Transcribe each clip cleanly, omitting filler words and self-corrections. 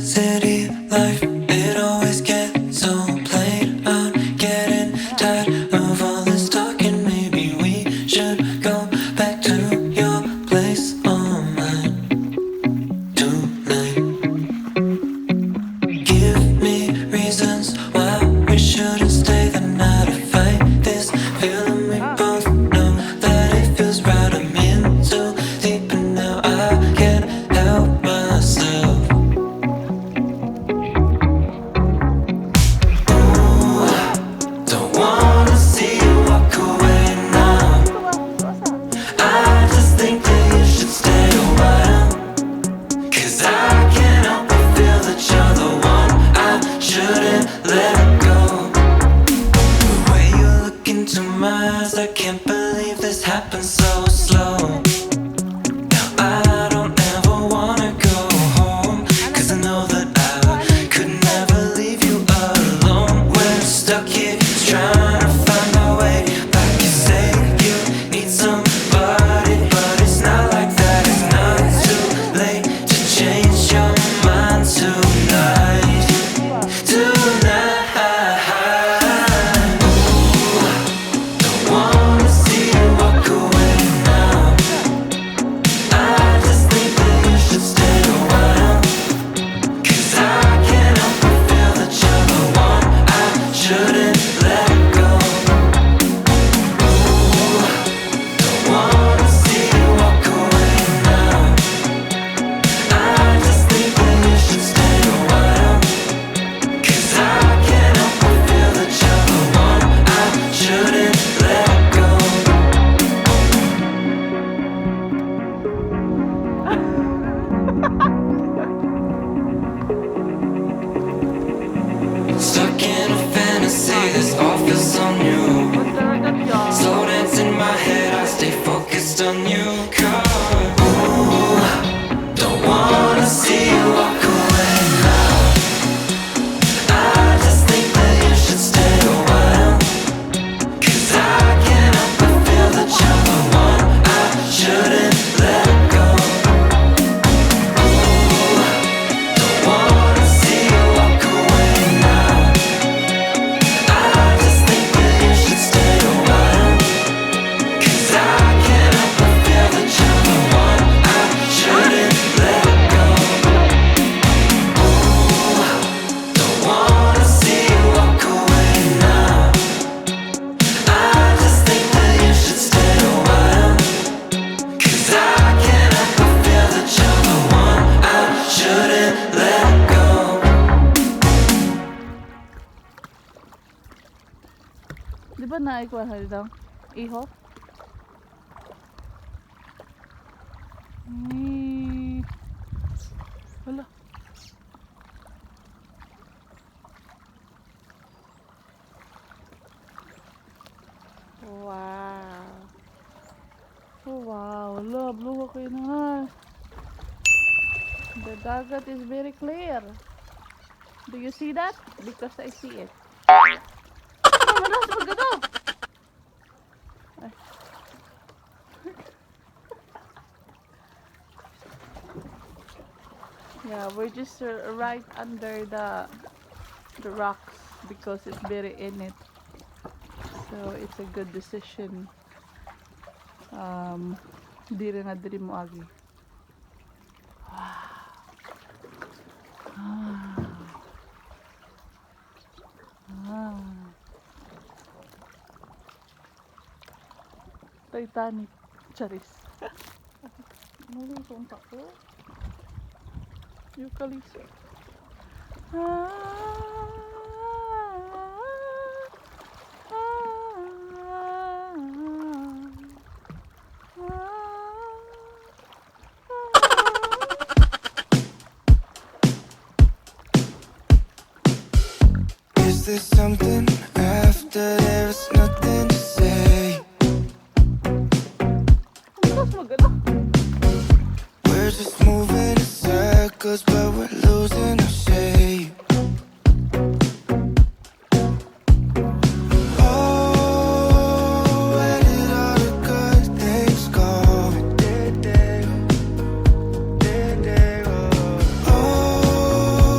city life, it always gets so plain. I'm getting tired of all this talking. Maybe we should go back to your place or mine tonight. Give me reasons why we shouldn't stay the night to fight this feeling. We both know that it feels right. I'm in too deep and now I can't help myself. Don't wanna see you walk away now. I just think that you should stay a while. 'Cause I can't help but feel that you're the one I shouldn't let go. The way you look into my eyes, I can't believe this happened so slow. Now I don't ever wanna go home, 'cause I know that I could never leave you alone. We're stuck here trying to find our way back. You say you need somebody, but it's not like that. It's not too late to change your mind tonight. Don't wanna see you walk away now. I just think that you should stay a while. 'Cause I can't help but feel that you're the one I shouldn't let go. Don't wanna see you walk away now. I just think that you should stay a while. 'Cause I can't help but feel that you're the one I shouldn't let go. Stuck in a fantasy, this all feels so new. Slow dance in my head, I stay focused on you. 'Cause don't wanna see you walk away now. I just think that you should stay a while. 'Cause I can't help but feel that you're the one I shouldn't let go. Don't wanna see you walk away now. I just think that you should stay a while. 'Cause I can't help but feel that you're the one I shouldn't let go. Don't wanna see you walk away now. I just think that you should stay a while. 'Cause I can't help but feel that you're the one I shouldn't let go. Di ba naikuha ka daw? Iho? Wala. Wow. Oh wow. Love, luha kayo na nga. The dagat is very clear. Do you see that? Because I see it. Manas magano. Yeah, we're just right under the rocks because it's very in it. So it's a good decision. Diri na diri mo agi. Titanic. Charis. Mali kong tako. Eucalyptus. Is there something after there's nothing to say? Manas magano. We're just moving in circles, but we're losing our shape. Oh, where did all the good things go? Oh,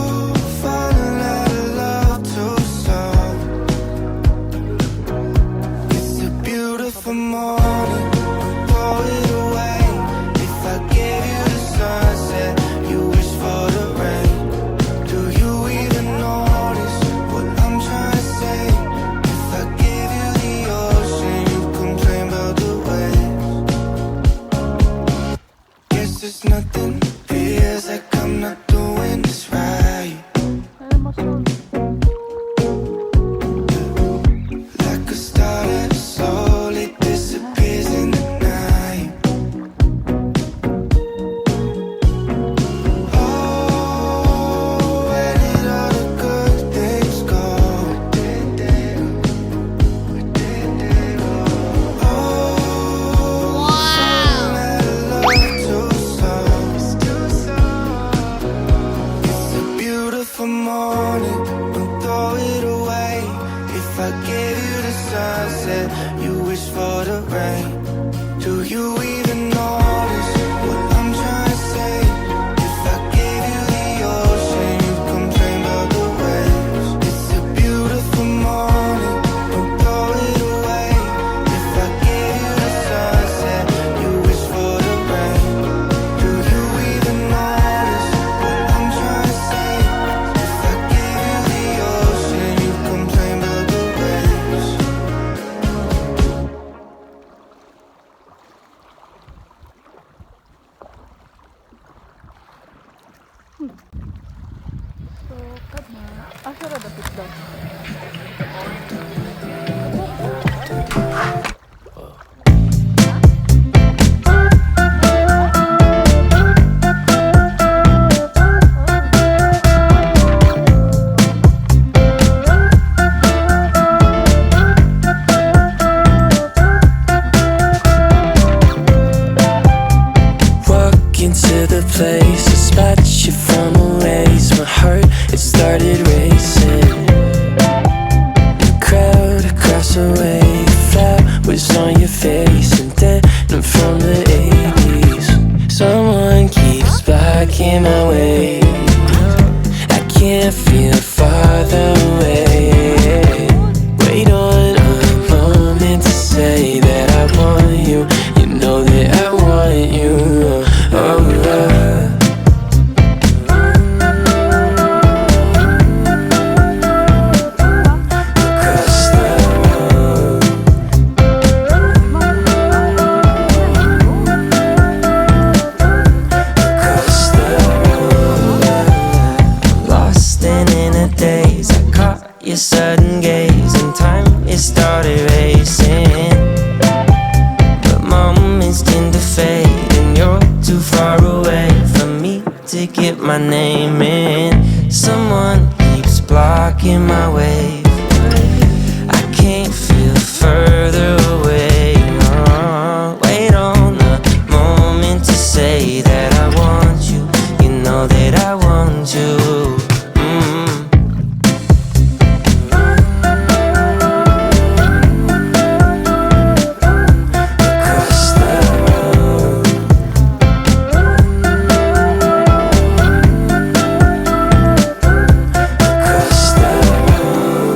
morning, don't throw it away. If I gave you the sunset, you wish for the rain. Do you even notice what I'm trying to say? If I gave you the ocean, you'd complain about the waves. It's a beautiful morning, don't throw it away. If I gave you the sunset, you wish for the rain. Do you even notice what I'm trying to say? If I gave you the ocean, you'd complain about the waves. So, kama. Sara dapit daw. Walk into the place, a spot you from erase. My heart, it started racing. The crowd across the way, flowers on your face, and then I'm from the 80s. Someone keeps blocking my way. I can't feel farther away. Wait on a moment to say that I want you. You know that I want you. Across the road, across the road. Lost and in a daze, I caught your sudden gaze, and time it started racing. But moments tend to fade, and you're too far away from me to get my name in. Someone keeps blocking my way. I can't feel further away. Wait on the moment to say that I want you. You know that I want you. Across the road, across the road.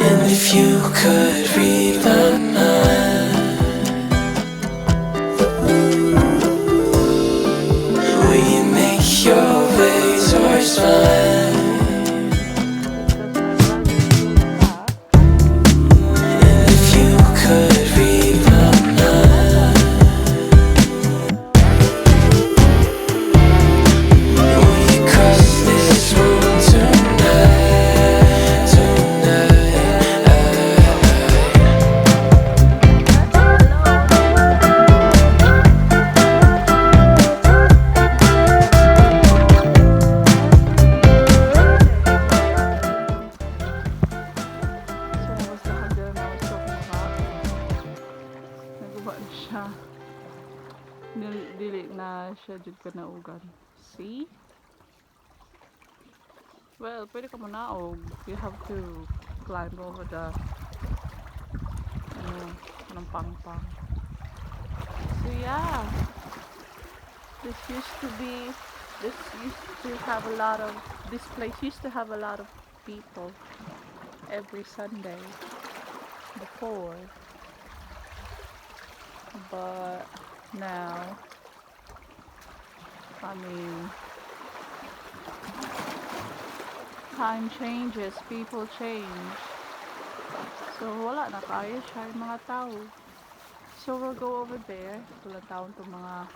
And if you could read my mind, will you make your way towards mine? And if you could read my mind, will you cross this room tonight? So, was lakad dyan na was talking about. Nagawa na siya. Dili na siya dyan ka naugan. See? Well, pwede ka manaog. You have to climb over the anong pang-pang. So yeah. This used to have a lot of, this place used to have a lot of people every Sunday before. But now, I mean, time changes, people change. So wala na kaya siya yung mga tao. So we'll go over there. Wala taon to mga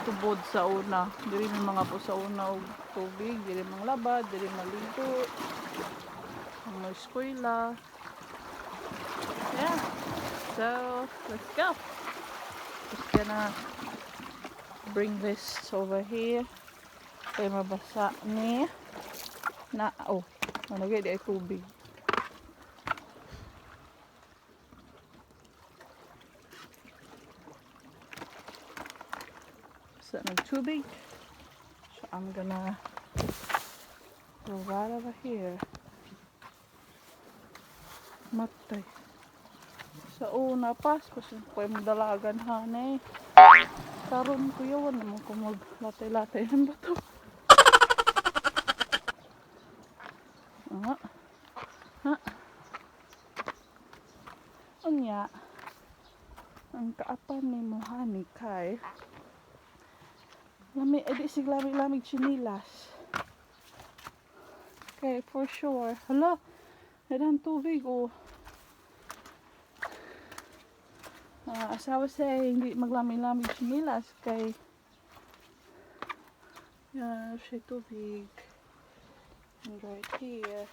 tubod sa una. Dili may mga po sa una og tubig, dili mang labad, dili maligo. Mga eskwela. Yeah. So let's go. Just gonna bring this over here. Kaya mabasa ni na managay di ay tubig. Sa nagtubig. So I'm gonna So right over here. Matay. Sa una pas ko siyempre madalagan hanay. Karon ko yawan naman ko maglatay-latay ng bato. Ha? Unya. Ang kaapan ni mo hani kay lami edi sig lamig chinilas. Okay, for sure. Hala, nadan tubig oh. Asawa siya hindi maglamig-lamig chinilas kay siya tubig. And right here.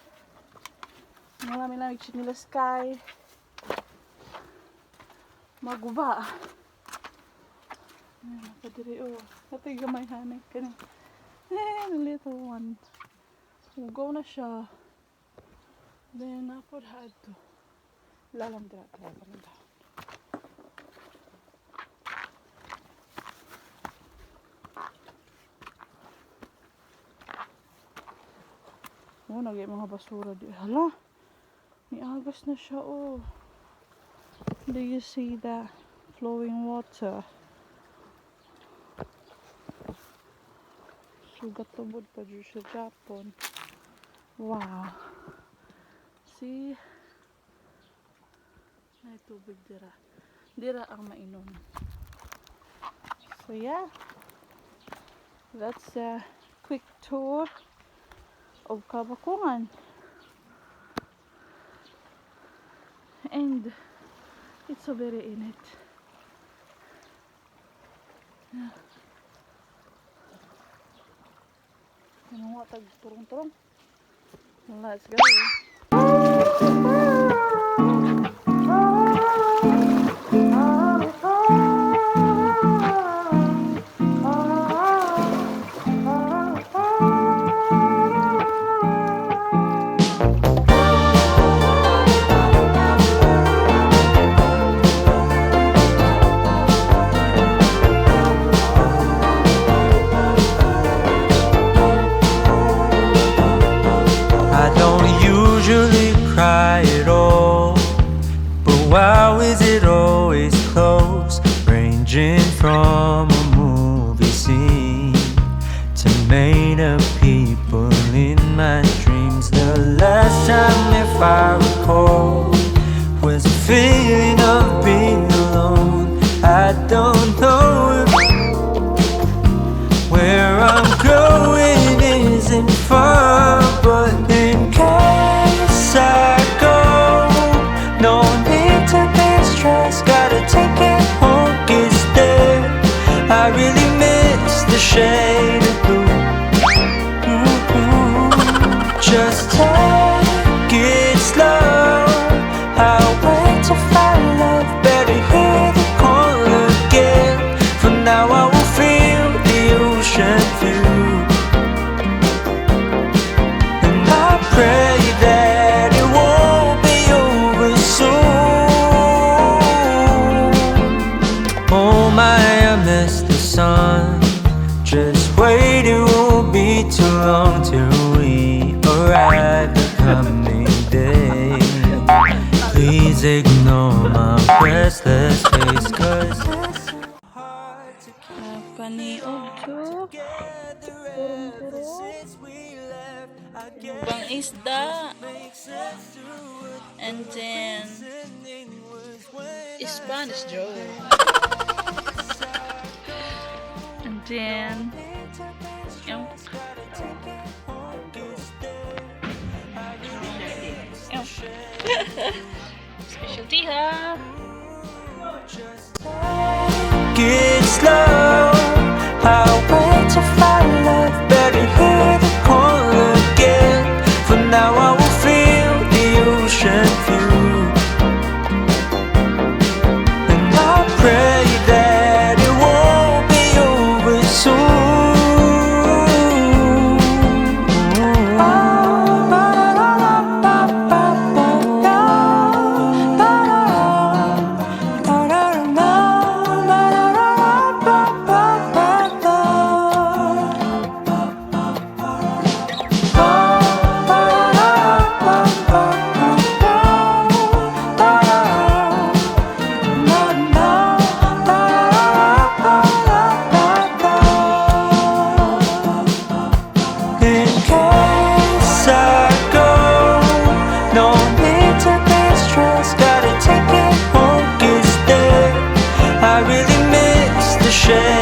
Maglamig-lamig chinilas kay maguba. Napadiri oh. Natay gamay hanay kani. The little one. Ugaw na siya. Then napod had to. Lalang dira talaga na daw. Oh, nagay mga basura di. Hala. Niagas na siya oh. Do you see that flowing water? Sugat tubod pa dyan sa Japon. Wow. See? Ay tubig dira. Dira ang mainom. So yeah. That's a quick tour of Kabakungan. And it's so very in it. Yeah. Ano nga tag turong-turong? Let's go. I don't usually cry at all, but why is it always close? Ranging from a movie scene to made up people in my dreams. The last time, if I recall, was a feeling of being alone. I don't know if where I'm going isn't far, but in case I go, no need to be stressed. Gotta take it home, it's there. I really miss the shade of blue. Just take it slow. I'll wait to find love. Better hear the call again. For now I will feel the ocean view, and I pray that it won't be over soon. Oh my, I miss the sun. Just wait, it won't be too long till we arrive the coming day. Please ignore my restless face, 'cause it's hard to keep Paniog to. ever since we left. I guess Bang isda. makes sense to what And then listening was when Spanish Joe. And then yung specialty ha. get slow. I'll wait to find love. Better hear the call again. For now I will feel the ocean view, and I pray that it won't be over soon. share.